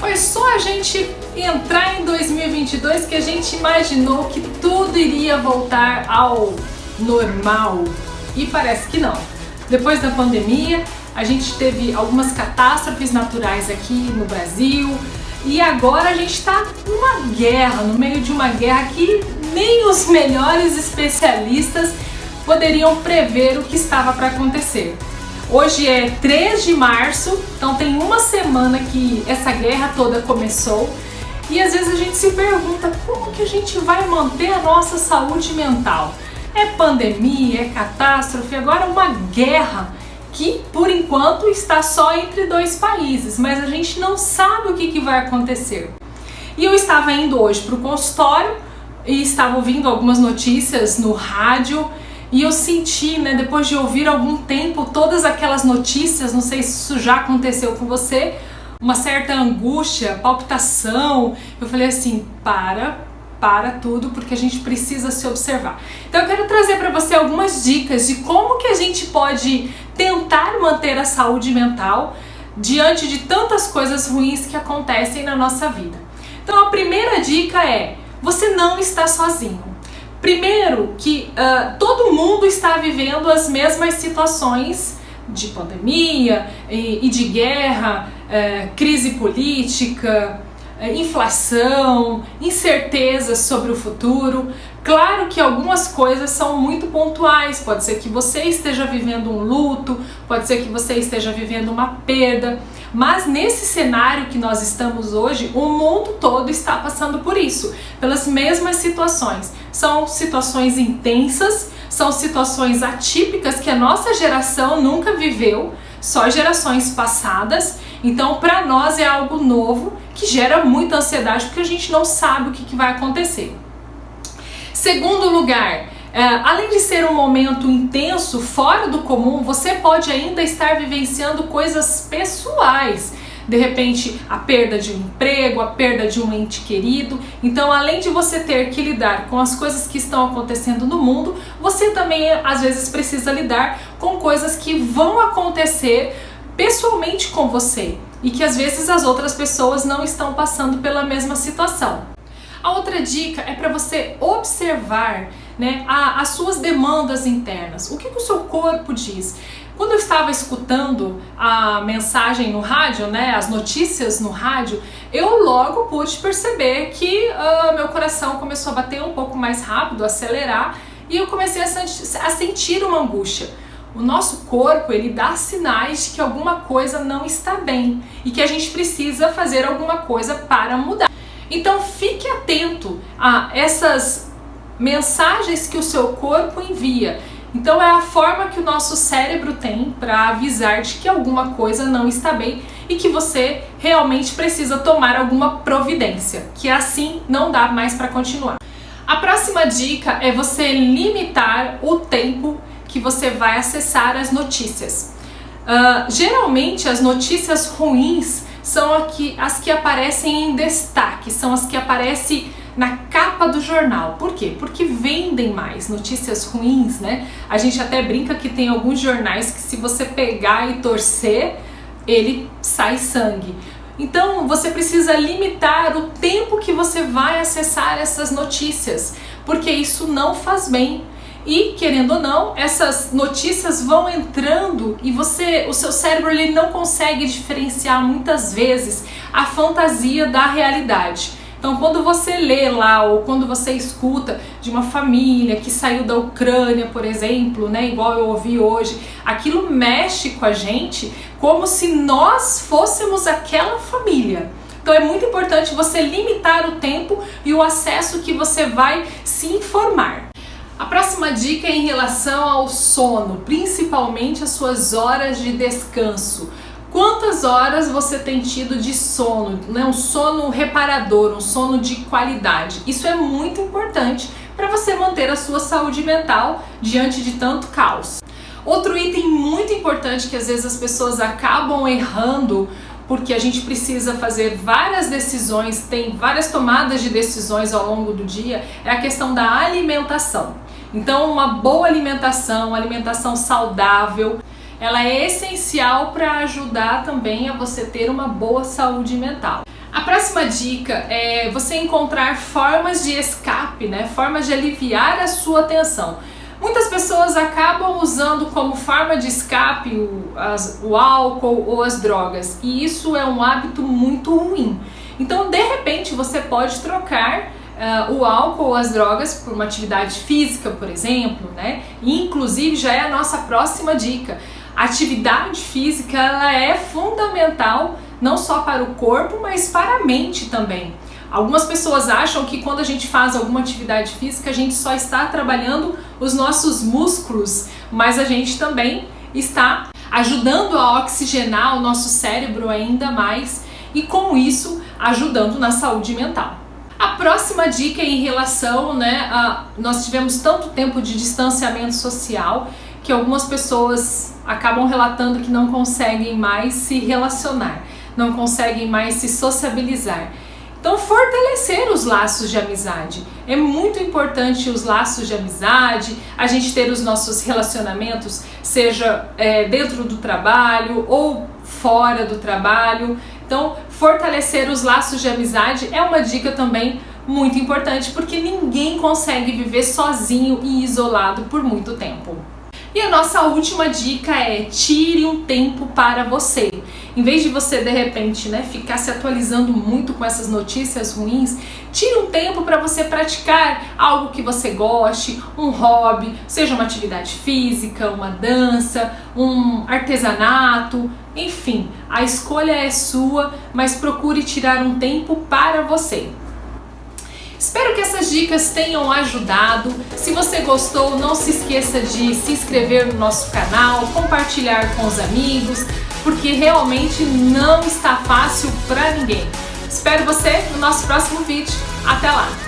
Foi só a gente entrar em 2022 que a gente imaginou que tudo iria voltar ao normal. E parece que não. Depois da pandemia, a gente teve algumas catástrofes naturais aqui no Brasil e agora a gente está numa guerra, no meio de uma guerra que nem os melhores especialistas poderiam prever o que estava para acontecer. Hoje é 3 de março, então tem uma semana que essa guerra toda começou e às vezes a gente se pergunta como que a gente vai manter a nossa saúde mental. É pandemia, é catástrofe, agora uma guerra que por enquanto está só entre 2 países, mas a gente não sabe o que vai acontecer. E eu estava indo hoje para o consultório e estava ouvindo algumas notícias no rádio e eu senti, depois de ouvir algum tempo todas aquelas notícias, não sei se isso já aconteceu com você, uma certa angústia, palpitação. Eu falei assim, para tudo, porque a gente precisa se observar. Então eu quero trazer para você algumas dicas de como que a gente pode tentar manter a saúde mental diante de tantas coisas ruins que acontecem na nossa vida. Então a primeira dica é, você não está sozinho. Primeiro que todo mundo está vivendo as mesmas situações de pandemia e de guerra, crise política, inflação, incertezas sobre o futuro. Claro que algumas coisas são muito pontuais, pode ser que você esteja vivendo um luto, pode ser que você esteja vivendo uma perda, mas nesse cenário que nós estamos hoje, o mundo todo está passando por isso, pelas mesmas situações. São situações intensas, são situações atípicas que a nossa geração nunca viveu, só gerações passadas. Então, para nós é algo novo que gera muita ansiedade porque a gente não sabe o que vai acontecer. Segundo lugar, além de ser um momento intenso, fora do comum, você pode ainda estar vivenciando coisas pessoais. De repente, a perda de um emprego, a perda de um ente querido. Então, além de você ter que lidar com as coisas que estão acontecendo no mundo, você também, às vezes, precisa lidar com coisas que vão acontecer pessoalmente com você e que às vezes as outras pessoas não estão passando pela mesma situação. A outra dica é para você observar, as suas demandas internas. O que o seu corpo diz? Quando eu estava escutando a mensagem no rádio, as notícias no rádio, eu logo pude perceber que meu coração começou a bater um pouco mais rápido, acelerar, e eu comecei a sentir uma angústia. O nosso corpo, ele dá sinais de que alguma coisa não está bem e que a gente precisa fazer alguma coisa para mudar. Então fique atento a essas mensagens que o seu corpo envia. Então é a forma que o nosso cérebro tem para avisar de que alguma coisa não está bem e que você realmente precisa tomar alguma providência, que assim não dá mais para continuar. A próxima dica é você limitar o tempo que você vai acessar as notícias. Geralmente as notícias ruins são as que aparecem em destaque, são as que aparecem na capa do jornal. Por quê? Porque vendem mais notícias ruins, A gente até brinca que tem alguns jornais que se você pegar e torcer, ele sai sangue. Então você precisa limitar o tempo que você vai acessar essas notícias, porque isso não faz bem. E, querendo ou não, essas notícias vão entrando e o seu cérebro ele não consegue diferenciar muitas vezes a fantasia da realidade. Então, quando você lê lá ou quando você escuta de uma família que saiu da Ucrânia, por exemplo, igual eu ouvi hoje, aquilo mexe com a gente como se nós fôssemos aquela família. Então, é muito importante você limitar o tempo e o acesso que você vai se informar. A próxima dica é em relação ao sono, principalmente as suas horas de descanso. Quantas horas você tem tido de sono, um sono reparador, um sono de qualidade? Isso é muito importante para você manter a sua saúde mental diante de tanto caos. Outro item muito importante que às vezes as pessoas acabam errando, porque a gente precisa fazer várias decisões, tem várias tomadas de decisões ao longo do dia, é a questão da alimentação. Então, uma boa alimentação, uma alimentação saudável, ela é essencial para ajudar também a você ter uma boa saúde mental. A próxima dica é você encontrar formas de escape, né? Formas de aliviar a sua tensão. Muitas pessoas acabam usando como forma de escape o álcool ou as drogas, e isso é um hábito muito ruim. Então, de repente, você pode trocar o álcool ou as drogas por uma atividade física, por exemplo, né? E, inclusive, já é a nossa próxima dica. A atividade física, ela é fundamental não só para o corpo, mas para a mente também. Algumas pessoas acham que quando a gente faz alguma atividade física, a gente só está trabalhando os nossos músculos, mas a gente também está ajudando a oxigenar o nosso cérebro ainda mais e, com isso, ajudando na saúde mental. A próxima dica é em relação, nós tivemos tanto tempo de distanciamento social que algumas pessoas acabam relatando que não conseguem mais se relacionar, não conseguem mais se sociabilizar. Então, fortalecer os laços de amizade. É muito importante os laços de amizade, a gente ter os nossos relacionamentos, seja dentro do trabalho ou fora do trabalho. Então, fortalecer os laços de amizade é uma dica também muito importante, porque ninguém consegue viver sozinho e isolado por muito tempo. E a nossa última dica é: tire um tempo para você. Em vez de você, de repente, ficar se atualizando muito com essas notícias ruins, tire um tempo para você praticar algo que você goste, um hobby, seja uma atividade física, uma dança, um artesanato, enfim, a escolha é sua, mas procure tirar um tempo para você. Espero que essas dicas tenham ajudado. Se você gostou, não se esqueça de se inscrever no nosso canal, compartilhar com os amigos, porque realmente não está fácil para ninguém. Espero você no nosso próximo vídeo. Até lá!